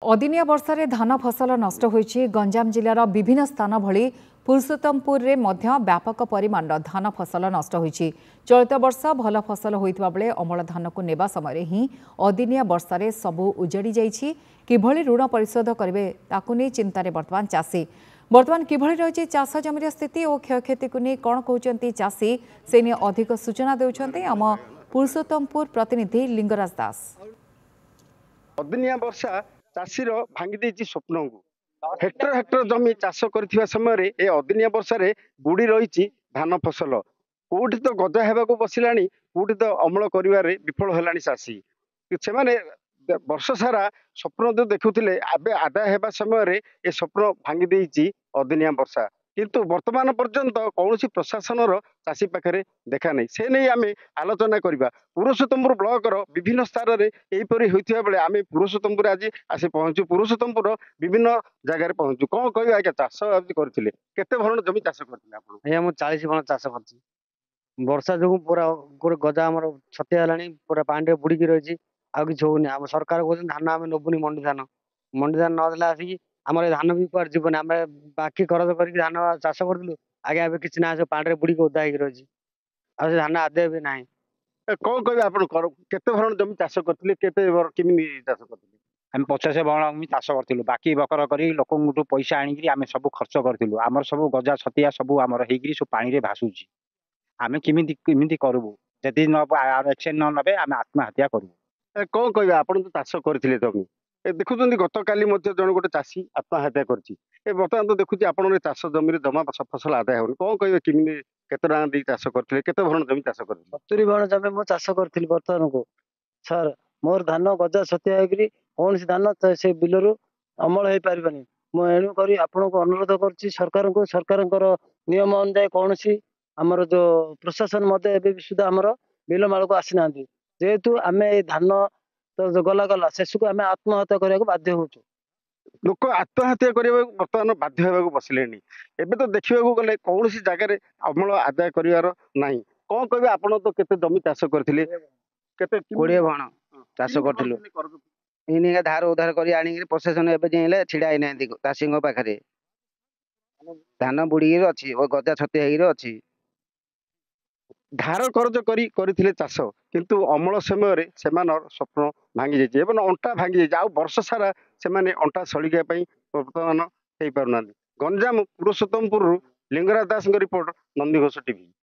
अदिनिया वर्षा धान फसल नष्ट होईछि। गंजाम जिलार विभिन्न स्थान भली पुरुषोत्तमपुर रे मध्य व्यापक परिमाण धान फसल नष्ट होईछि। चलित वर्ष भल फसल होइतबा बेले अमल धान को नेबा समय ही अदिनिया वर्षा रे सबु उजड़ी जाइछि। किभଳି ऋण परिशोध करिवे ताकु नै चिंतारे वर्तमान चाषी। वर्तमान किभଳି रहिछि चाष जमीर स्थिति और क्षयक्षति को नै कोन कहउचंती चाषी से नै अधिक सूचना देउछंती आम पुरुषोत्तमपुर प्रतिनिधि लिंगराज दास। अदिनिया वर्षा चाषीर भांगी देछि स्वप्न को। हेक्टर हेक्टर जमी चाष करथिबा समय ए अदिनिया वर्षा रे बुड़ी रहिछि धान फसल। कोठी तो गजा हेबाको बसिलानी, कोठी तो अमल करिवारे विफल हेलानी चाषी। से माने वर्ष सारा स्वप्न जो देखुथिले आबे आदाय हेबा समय ए स्वप्न भांगी देछि अदिनिया वर्षा। किंतु वर्तमान पर्यंत कौन प्रशासन चाषी पाखे देखा नहीं। से नहीं आम आलोचना करवा। पुरुषोत्तमपुर ब्लॉक विभिन्न स्थान में यहीपरी होता बेले आम पुरुषोत्तमपुर आज आसी पहुंचु। पुरुषोत्तमपुर विभिन्न जगार पहुंचु। कौन कह आज्ञा चाष करते केते भरण जमी चाष करते? मुझे 40 भरण चाष कर वर्षा जो पूरा गोटे गजा आम छतिया पूरा पानी बुड़ी रही आ कि होनी। आम सरकार कहते धान आम नबुनी मंडी धान नदेला आसिक आम धान भी कुआर जीवन आम बाकी खरच कर धान चाष करूँ आगे ए कि ना पानी बुड़ी ओदा हो रही आ धान आदे भी ना। कौन कह आप केते भरण जमी चाष करते केमी चाष करते? आम 50 भरण चाष करूँ बाकी बकर कर लोक पैसा आनिक आम सब खर्च करूँ। आमर सब गजा छतिया सब आमर हो पानी में भासुची। आम किमी करूँ जदि एक्शन न नबे आम आत्महत्या करूँ। कौन कह आप चाष करते जमी देखुं गत काली जन गोटे चाषी आत्महत्या कर बर्तमान तो देखुची आप चाष जमी जमा फसल आदाय हो। कौन कह केमी केते टाँग दी चाष करते केते भरण जमी चाष करते? 70 भरण जमी मु चाष करी बर्तमान को सर मोर धान गजा छतिया कौन धान से बिलरू अमल हो पारे। मुझे आपण को अनुरोध कर सरकार को सरकार नियम अनुजाई कौन आमर जो प्रशासन मध्य सुधा आमर बिल माल को आसी ना जेहेतु आम धान तो गला गला शेष को आम आत्महत्या करने को बाध्य हो। लोक आत्महत्या करने बर्तमान बाध्य होगा बसिले। एबे तो देखा गले कौन जगार अमल आदाय कर ना। कौन कह आप तो केते जमी चाष करते? 20 भरण चाष करूँ धार उधार कर प्रशासन एवं छिड़ा ही ना चाषी पाखे धान बुड़ी अच्छी गजा छतिया अच्छी। धार कर्ज करथिले चाष किंतु अमल समय से स्वप्न भांगी जाइए अंटा भांगी जाइए। आ वर्ष सारा से अंटा सड़िका बर्तमान हो पारना। गंजाम पुरुषोत्तमपुर लिंगराज दास रिपोर्ट, नंदीघोष टीवी।